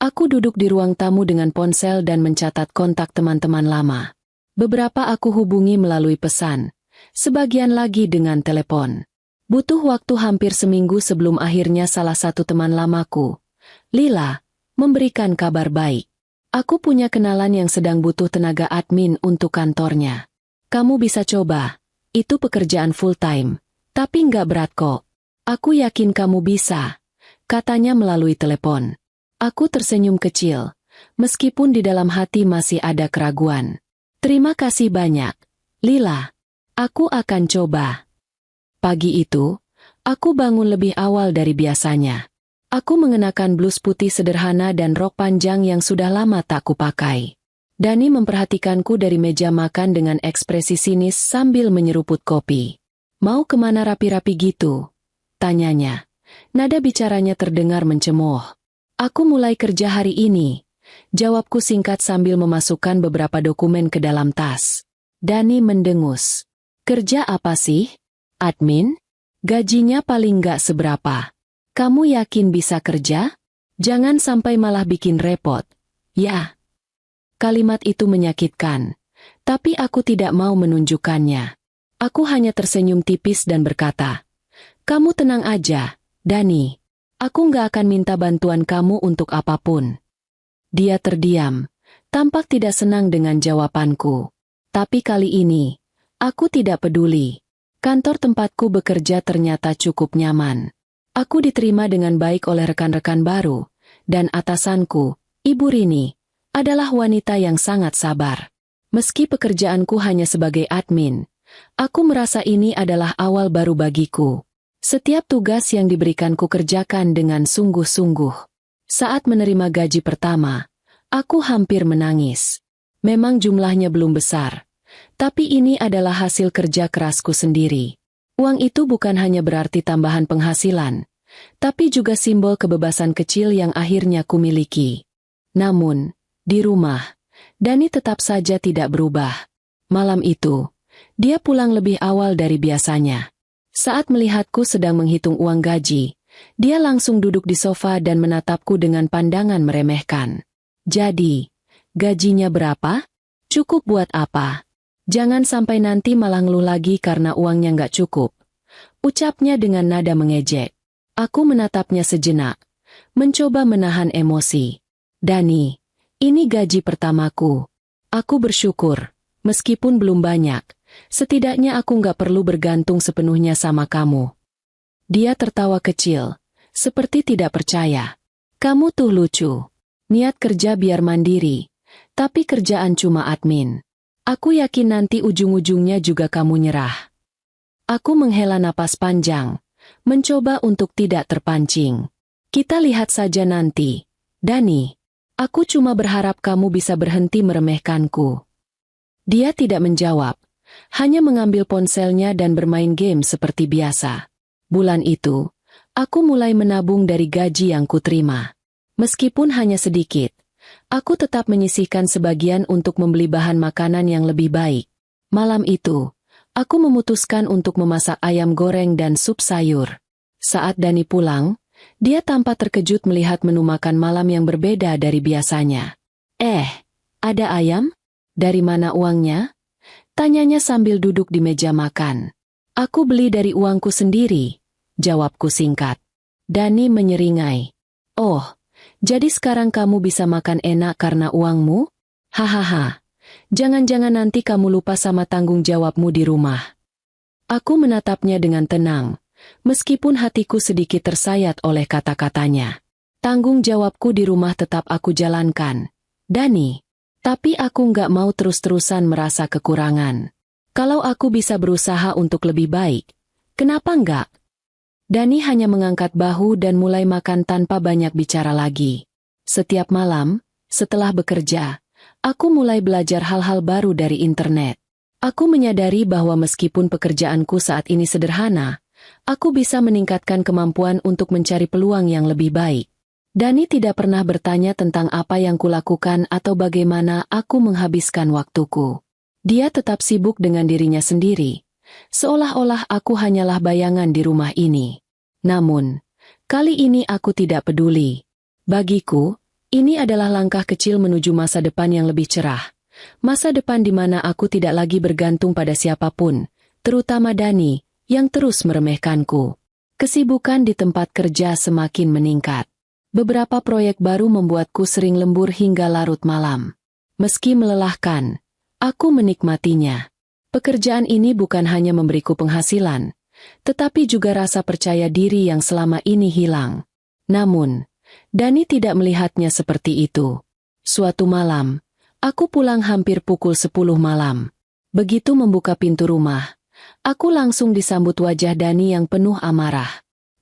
aku duduk di ruang tamu dengan ponsel dan mencatat kontak teman-teman lama. Beberapa aku hubungi melalui pesan, sebagian lagi dengan telepon. Butuh waktu hampir seminggu sebelum akhirnya salah satu teman lamaku, Lila, memberikan kabar baik. Aku punya kenalan yang sedang butuh tenaga admin untuk kantornya. Kamu bisa coba, itu pekerjaan full-time, tapi nggak berat kok. Aku yakin kamu bisa, katanya melalui telepon. Aku tersenyum kecil, meskipun di dalam hati masih ada keraguan. Terima kasih banyak, Lila. Aku akan coba. Pagi itu, aku bangun lebih awal dari biasanya. Aku mengenakan blus putih sederhana dan rok panjang yang sudah lama tak kupakai. Dani memperhatikanku dari meja makan dengan ekspresi sinis sambil menyeruput kopi. Mau kemana rapi-rapi gitu? Tanyanya. Nada bicaranya terdengar mencemooh. Aku mulai kerja hari ini. Jawabku singkat sambil memasukkan beberapa dokumen ke dalam tas. Dani mendengus. Kerja apa sih? Admin? Gajinya paling nggak seberapa. Kamu yakin bisa kerja? Jangan sampai malah bikin repot. Ya. Kalimat itu menyakitkan. Tapi aku tidak mau menunjukkannya. Aku hanya tersenyum tipis dan berkata, kamu tenang aja, Dani. Aku nggak akan minta bantuan kamu untuk apapun. Dia terdiam, tampak tidak senang dengan jawabanku. Tapi kali ini, aku tidak peduli. Kantor tempatku bekerja ternyata cukup nyaman. Aku diterima dengan baik oleh rekan-rekan baru, dan atasanku, Ibu Rini, adalah wanita yang sangat sabar. Meski pekerjaanku hanya sebagai admin, aku merasa ini adalah awal baru bagiku. Setiap tugas yang diberikanku kerjakan dengan sungguh-sungguh. Saat menerima gaji pertama, aku hampir menangis. Memang jumlahnya belum besar. Tapi ini adalah hasil kerja kerasku sendiri. Uang itu bukan hanya berarti tambahan penghasilan, tapi juga simbol kebebasan kecil yang akhirnya kumiliki. Namun, di rumah, Dani tetap saja tidak berubah. Malam itu, dia pulang lebih awal dari biasanya. Saat melihatku sedang menghitung uang gaji, dia langsung duduk di sofa dan menatapku dengan pandangan meremehkan. Jadi, gajinya berapa? Cukup buat apa? Jangan sampai nanti malah ngeluh lagi karena uangnya nggak cukup. Ucapnya dengan nada mengejek. Aku menatapnya sejenak, mencoba menahan emosi. Dani, ini gaji pertamaku. Aku bersyukur, meskipun belum banyak. Setidaknya aku nggak perlu bergantung sepenuhnya sama kamu. Dia tertawa kecil, seperti tidak percaya. Kamu tuh lucu. Niat kerja biar mandiri, tapi kerjaan cuma admin. Aku yakin nanti ujung-ujungnya juga kamu nyerah. Aku menghela napas panjang, mencoba untuk tidak terpancing. Kita lihat saja nanti. Dani, aku cuma berharap kamu bisa berhenti meremehkanku. Dia tidak menjawab, hanya mengambil ponselnya dan bermain game seperti biasa. Bulan itu, aku mulai menabung dari gaji yang kuterima. Meskipun hanya sedikit, aku tetap menyisihkan sebagian untuk membeli bahan makanan yang lebih baik. Malam itu, aku memutuskan untuk memasak ayam goreng dan sup sayur. Saat Dani pulang, dia tampak terkejut melihat menu makan malam yang berbeda dari biasanya. Ada ayam? Dari mana uangnya? Tanyanya sambil duduk di meja makan. Aku beli dari uangku sendiri, jawabku singkat. Dani menyeringai. Oh, jadi sekarang kamu bisa makan enak karena uangmu? Hahaha, jangan-jangan nanti kamu lupa sama tanggung jawabmu di rumah. Aku menatapnya dengan tenang, meskipun hatiku sedikit tersayat oleh kata-katanya. Tanggung jawabku di rumah tetap aku jalankan, Dani. Tapi aku nggak mau terus-terusan merasa kekurangan. Kalau aku bisa berusaha untuk lebih baik, kenapa nggak? Dani hanya mengangkat bahu dan mulai makan tanpa banyak bicara lagi. Setiap malam, setelah bekerja, aku mulai belajar hal-hal baru dari internet. Aku menyadari bahwa meskipun pekerjaanku saat ini sederhana, aku bisa meningkatkan kemampuan untuk mencari peluang yang lebih baik. Dani tidak pernah bertanya tentang apa yang kulakukan atau bagaimana aku menghabiskan waktuku. Dia tetap sibuk dengan dirinya sendiri, seolah-olah aku hanyalah bayangan di rumah ini. Namun, kali ini aku tidak peduli. Bagiku, ini adalah langkah kecil menuju masa depan yang lebih cerah. Masa depan di mana aku tidak lagi bergantung pada siapapun, terutama Dani, yang terus meremehkanku. Kesibukan di tempat kerja semakin meningkat. Beberapa proyek baru membuatku sering lembur hingga larut malam. Meski melelahkan, aku menikmatinya. Pekerjaan ini bukan hanya memberiku penghasilan, tetapi juga rasa percaya diri yang selama ini hilang. Namun, Dani tidak melihatnya seperti itu. Suatu malam, aku pulang hampir pukul 10 malam. Begitu membuka pintu rumah, aku langsung disambut wajah Dani yang penuh amarah.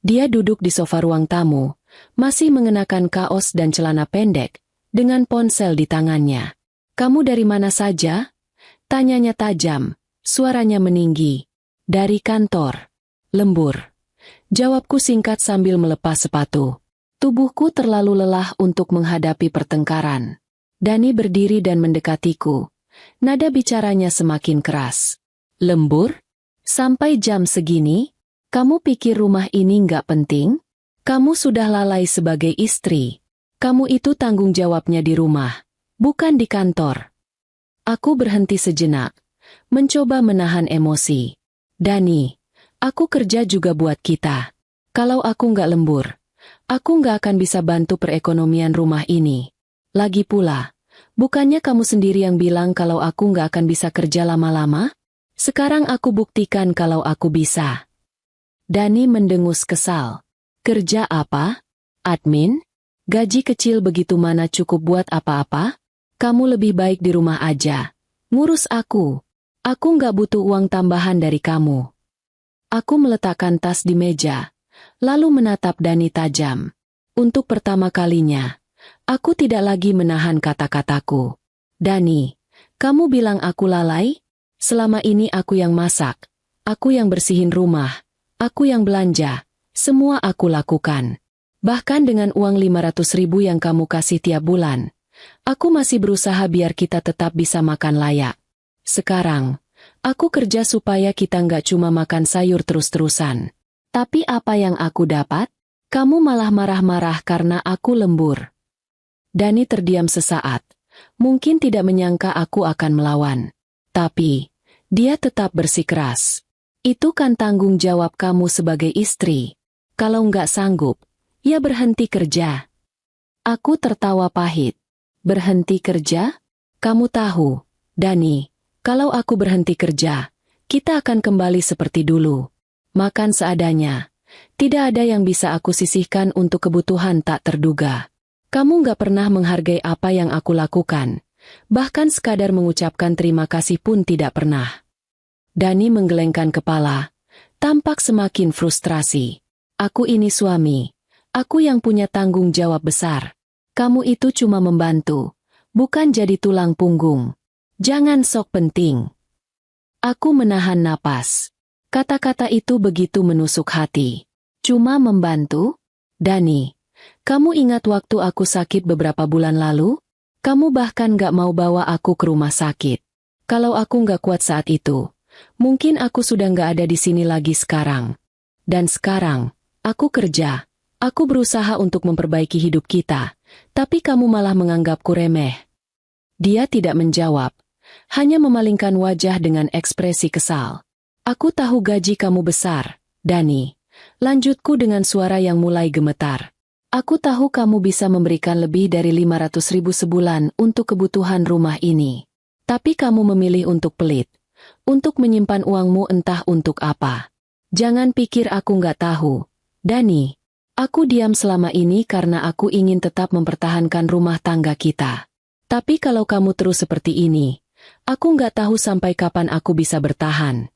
Dia duduk di sofa ruang tamu, masih mengenakan kaos dan celana pendek, dengan ponsel di tangannya. "Kamu dari mana saja?" Tanyanya tajam, suaranya meninggi. "Dari kantor." "Lembur," jawabku singkat sambil melepas sepatu. Tubuhku terlalu lelah untuk menghadapi pertengkaran. Dani berdiri dan mendekatiku. Nada bicaranya semakin keras. "Lembur? Sampai jam segini? Kamu pikir rumah ini nggak penting? Kamu sudah lalai sebagai istri. Kamu itu tanggung jawabnya di rumah, bukan di kantor." Aku berhenti sejenak, mencoba menahan emosi. "Dani, aku kerja juga buat kita. Kalau aku nggak lembur, aku nggak akan bisa bantu perekonomian rumah ini. Lagi pula, bukannya kamu sendiri yang bilang kalau aku nggak akan bisa kerja lama-lama? Sekarang aku buktikan kalau aku bisa." Dani mendengus kesal. "Kerja apa? Admin? Gaji kecil begitu mana cukup buat apa-apa? Kamu lebih baik di rumah aja. Ngurus aku. Aku nggak butuh uang tambahan dari kamu." Aku meletakkan tas di meja, lalu menatap Dani tajam. Untuk pertama kalinya, aku tidak lagi menahan kata-kataku. "Dani, kamu bilang aku lalai? Selama ini aku yang masak, aku yang bersihin rumah, aku yang belanja. Semua aku lakukan. Bahkan dengan uang 500.000 yang kamu kasih tiap bulan, aku masih berusaha biar kita tetap bisa makan layak. Sekarang, aku kerja supaya kita nggak cuma makan sayur terus-terusan. Tapi apa yang aku dapat? Kamu malah marah-marah karena aku lembur." Dani terdiam sesaat. Mungkin tidak menyangka aku akan melawan. Tapi, dia tetap bersikeras. "Itu kan tanggung jawab kamu sebagai istri. Kalau nggak sanggup, ya berhenti kerja." Aku tertawa pahit. "Berhenti kerja? Kamu tahu, Dani, kalau aku berhenti kerja, kita akan kembali seperti dulu. Makan seadanya. Tidak ada yang bisa aku sisihkan untuk kebutuhan tak terduga. Kamu nggak pernah menghargai apa yang aku lakukan. Bahkan sekadar mengucapkan terima kasih pun tidak pernah." Dani menggelengkan kepala, tampak semakin frustrasi. "Aku ini suami. Aku yang punya tanggung jawab besar. Kamu itu cuma membantu, bukan jadi tulang punggung. Jangan sok penting." Aku menahan napas. Kata-kata itu begitu menusuk hati. Cuma membantu? Dani, kamu ingat waktu aku sakit beberapa bulan lalu? Kamu bahkan gak mau bawa aku ke rumah sakit. Kalau aku gak kuat saat itu, mungkin aku sudah gak ada di sini lagi sekarang. Dan sekarang, aku kerja. Aku berusaha untuk memperbaiki hidup kita, tapi kamu malah menganggapku remeh. Dia tidak menjawab, hanya memalingkan wajah dengan ekspresi kesal. Aku tahu gaji kamu besar, Dani. Lanjutku dengan suara yang mulai gemetar. Aku tahu kamu bisa memberikan lebih dari 500.000 sebulan untuk kebutuhan rumah ini. Tapi kamu memilih untuk pelit. Untuk menyimpan uangmu entah untuk apa. Jangan pikir aku nggak tahu. Dani, aku diam selama ini karena aku ingin tetap mempertahankan rumah tangga kita. Tapi kalau kamu terus seperti ini, aku nggak tahu sampai kapan aku bisa bertahan.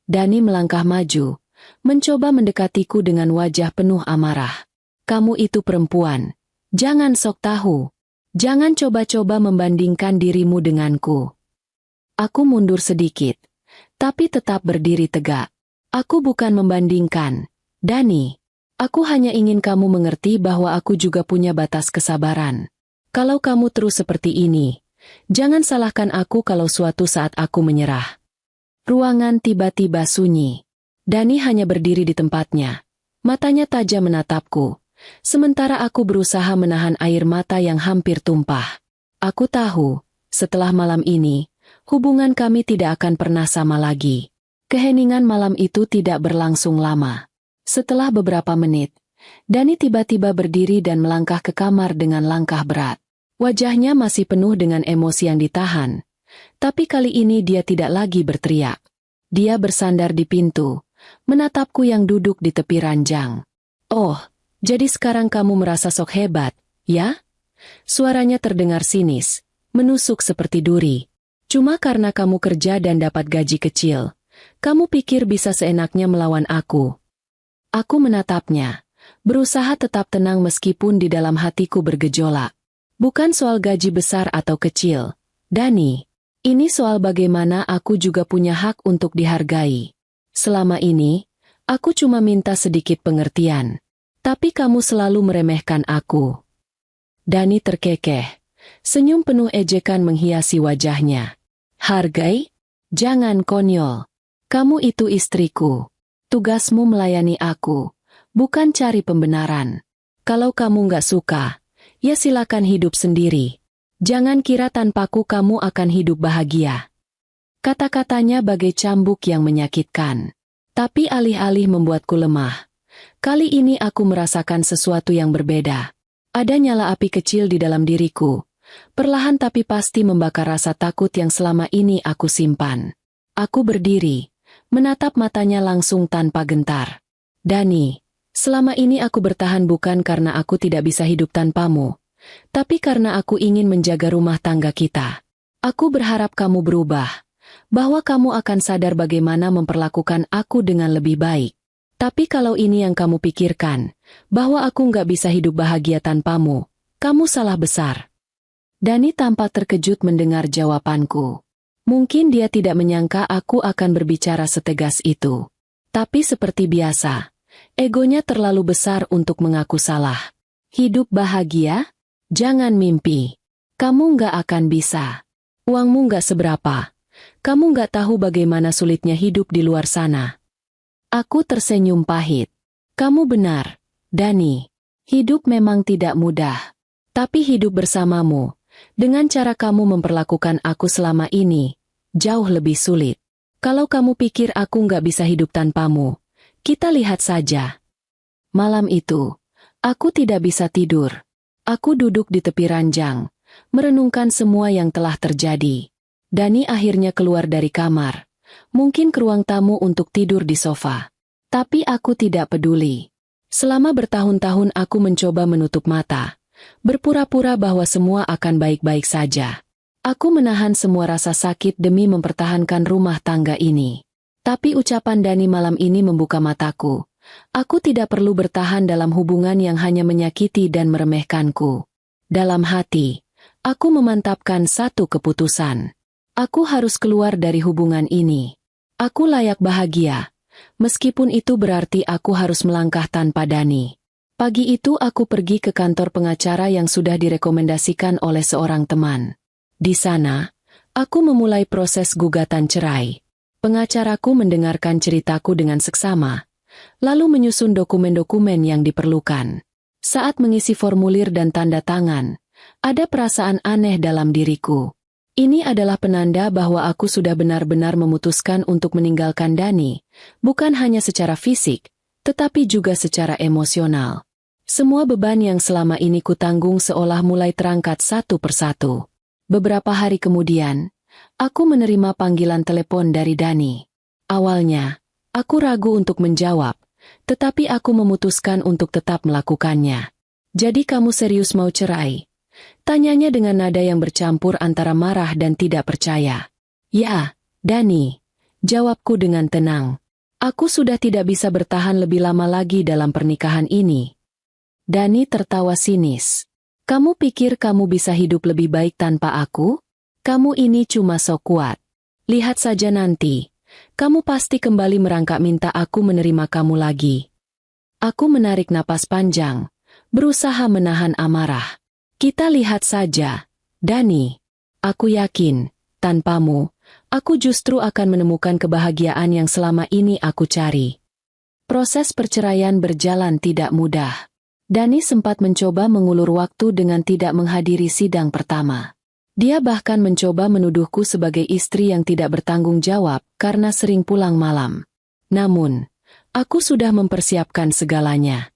Dani melangkah maju, mencoba mendekatiku dengan wajah penuh amarah. Kamu itu perempuan. Jangan sok tahu. Jangan coba-coba membandingkan dirimu denganku. Aku mundur sedikit, tapi tetap berdiri tegak. Aku bukan membandingkan, Dani. Aku hanya ingin kamu mengerti bahwa aku juga punya batas kesabaran. Kalau kamu terus seperti ini, jangan salahkan aku kalau suatu saat aku menyerah. Ruangan tiba-tiba sunyi. Dani hanya berdiri di tempatnya. Matanya tajam menatapku. Sementara aku berusaha menahan air mata yang hampir tumpah. Aku tahu, setelah malam ini, hubungan kami tidak akan pernah sama lagi. Keheningan malam itu tidak berlangsung lama. Setelah beberapa menit, Dani tiba-tiba berdiri dan melangkah ke kamar dengan langkah berat. Wajahnya masih penuh dengan emosi yang ditahan. Tapi kali ini dia tidak lagi berteriak. Dia bersandar di pintu, menatapku yang duduk di tepi ranjang. Oh, jadi sekarang kamu merasa sok hebat, ya? Suaranya terdengar sinis, menusuk seperti duri. Cuma karena kamu kerja dan dapat gaji kecil, kamu pikir bisa seenaknya melawan aku. Aku menatapnya, berusaha tetap tenang meskipun di dalam hatiku bergejolak. Bukan soal gaji besar atau kecil, Dani. Ini soal bagaimana aku juga punya hak untuk dihargai. Selama ini, aku cuma minta sedikit pengertian. Tapi kamu selalu meremehkan aku. Dani terkekeh. Senyum penuh ejekan menghiasi wajahnya. Hargai? Jangan konyol. Kamu itu istriku. Tugasmu melayani aku, bukan cari pembenaran. Kalau kamu nggak suka, ya silakan hidup sendiri. Jangan kira tanpaku kamu akan hidup bahagia. Kata-katanya bagai cambuk yang menyakitkan. Tapi alih-alih membuatku lemah, kali ini aku merasakan sesuatu yang berbeda. Ada nyala api kecil di dalam diriku. Perlahan tapi pasti membakar rasa takut yang selama ini aku simpan. Aku berdiri, menatap matanya langsung tanpa gentar. Dani, selama ini aku bertahan bukan karena aku tidak bisa hidup tanpamu, tapi karena aku ingin menjaga rumah tangga kita. Aku berharap kamu berubah, bahwa kamu akan sadar bagaimana memperlakukan aku dengan lebih baik. Tapi kalau ini yang kamu pikirkan, bahwa aku nggak bisa hidup bahagia tanpamu, kamu salah besar. Dani tampak terkejut mendengar jawabanku. Mungkin dia tidak menyangka aku akan berbicara setegas itu. Tapi seperti biasa, egonya terlalu besar untuk mengaku salah. Hidup bahagia? Jangan mimpi. Kamu nggak akan bisa. Uangmu nggak seberapa. Kamu nggak tahu bagaimana sulitnya hidup di luar sana. Aku tersenyum pahit. Kamu benar, Dani. Hidup memang tidak mudah. Tapi hidup bersamamu, dengan cara kamu memperlakukan aku selama ini, jauh lebih sulit. Kalau kamu pikir aku nggak bisa hidup tanpamu, kita lihat saja. Malam itu, aku tidak bisa tidur. Aku duduk di tepi ranjang, merenungkan semua yang telah terjadi. Dani akhirnya keluar dari kamar, mungkin ke ruang tamu untuk tidur di sofa. Tapi aku tidak peduli. Selama bertahun-tahun aku mencoba menutup mata, berpura-pura bahwa semua akan baik-baik saja. Aku menahan semua rasa sakit demi mempertahankan rumah tangga ini. Tapi ucapan Dani malam ini membuka mataku. Aku tidak perlu bertahan dalam hubungan yang hanya menyakiti dan meremehkanku. Dalam hati, aku memantapkan satu keputusan. Aku harus keluar dari hubungan ini. Aku layak bahagia, meskipun itu berarti aku harus melangkah tanpa Dani. Pagi itu aku pergi ke kantor pengacara yang sudah direkomendasikan oleh seorang teman. Di sana, aku memulai proses gugatan cerai. Pengacaraku mendengarkan ceritaku dengan seksama, lalu menyusun dokumen-dokumen yang diperlukan. Saat mengisi formulir dan tanda tangan, ada perasaan aneh dalam diriku. Ini adalah penanda bahwa aku sudah benar-benar memutuskan untuk meninggalkan Dani, bukan hanya secara fisik, tetapi juga secara emosional. Semua beban yang selama ini kutanggung seolah mulai terangkat satu persatu. Beberapa hari kemudian, aku menerima panggilan telepon dari Dani. Awalnya, aku ragu untuk menjawab, tetapi aku memutuskan untuk tetap melakukannya. Jadi kamu serius mau cerai? Tanyanya dengan nada yang bercampur antara marah dan tidak percaya. Ya, Dani, jawabku dengan tenang. Aku sudah tidak bisa bertahan lebih lama lagi dalam pernikahan ini. Dani tertawa sinis. Kamu pikir kamu bisa hidup lebih baik tanpa aku? Kamu ini cuma sok kuat. Lihat saja nanti. Kamu pasti kembali merangkak minta aku menerima kamu lagi. Aku menarik napas panjang, berusaha menahan amarah. Kita lihat saja, Dani. Aku yakin, tanpamu, aku justru akan menemukan kebahagiaan yang selama ini aku cari. Proses perceraian berjalan tidak mudah. Dani sempat mencoba mengulur waktu dengan tidak menghadiri sidang pertama. Dia bahkan mencoba menuduhku sebagai istri yang tidak bertanggung jawab karena sering pulang malam. Namun, aku sudah mempersiapkan segalanya.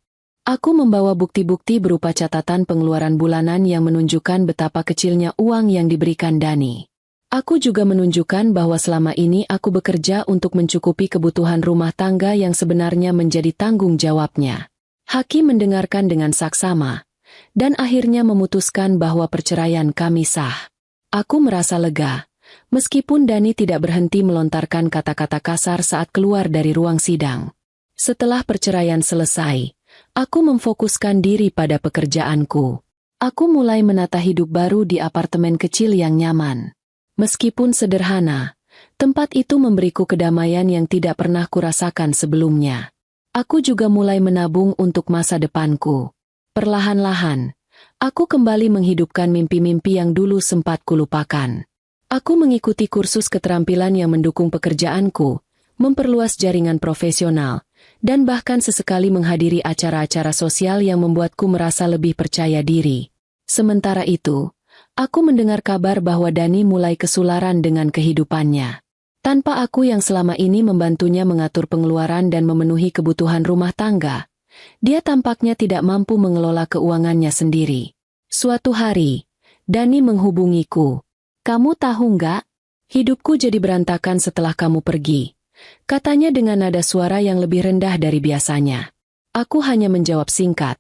Aku membawa bukti-bukti berupa catatan pengeluaran bulanan yang menunjukkan betapa kecilnya uang yang diberikan Dani. Aku juga menunjukkan bahwa selama ini aku bekerja untuk mencukupi kebutuhan rumah tangga yang sebenarnya menjadi tanggung jawabnya. Hakim mendengarkan dengan saksama, dan akhirnya memutuskan bahwa perceraian kami sah. Aku merasa lega, meskipun Dani tidak berhenti melontarkan kata-kata kasar saat keluar dari ruang sidang. Setelah perceraian selesai, aku memfokuskan diri pada pekerjaanku. Aku mulai menata hidup baru di apartemen kecil yang nyaman. Meskipun sederhana, tempat itu memberiku kedamaian yang tidak pernah kurasakan sebelumnya. Aku juga mulai menabung untuk masa depanku. Perlahan-lahan, aku kembali menghidupkan mimpi-mimpi yang dulu sempat kulupakan. Aku mengikuti kursus keterampilan yang mendukung pekerjaanku, memperluas jaringan profesional, dan bahkan sesekali menghadiri acara-acara sosial yang membuatku merasa lebih percaya diri. Sementara itu, aku mendengar kabar bahwa Dani mulai kesularan dengan kehidupannya. Tanpa aku yang selama ini membantunya mengatur pengeluaran dan memenuhi kebutuhan rumah tangga, dia tampaknya tidak mampu mengelola keuangannya sendiri. Suatu hari, Dani menghubungiku. Kamu tahu nggak? Hidupku jadi berantakan setelah kamu pergi. Katanya dengan nada suara yang lebih rendah dari biasanya. Aku hanya menjawab singkat.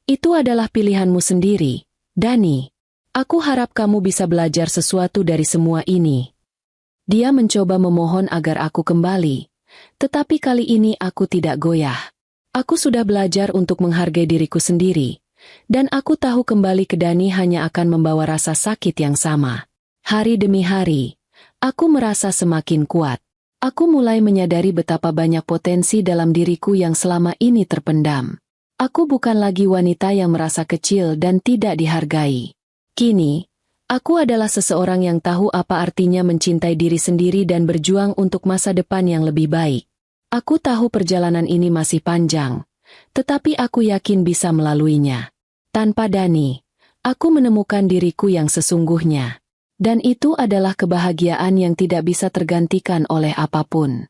Itu adalah pilihanmu sendiri, Dani. Aku harap kamu bisa belajar sesuatu dari semua ini. Dia mencoba memohon agar aku kembali, tetapi kali ini aku tidak goyah. Aku sudah belajar untuk menghargai diriku sendiri, dan aku tahu kembali ke Dani hanya akan membawa rasa sakit yang sama. Hari demi hari, aku merasa semakin kuat. Aku mulai menyadari betapa banyak potensi dalam diriku yang selama ini terpendam. Aku bukan lagi wanita yang merasa kecil dan tidak dihargai. Kini, aku adalah seseorang yang tahu apa artinya mencintai diri sendiri dan berjuang untuk masa depan yang lebih baik. Aku tahu perjalanan ini masih panjang, tetapi aku yakin bisa melaluinya. Tanpa Dani, aku menemukan diriku yang sesungguhnya. Dan itu adalah kebahagiaan yang tidak bisa tergantikan oleh apapun.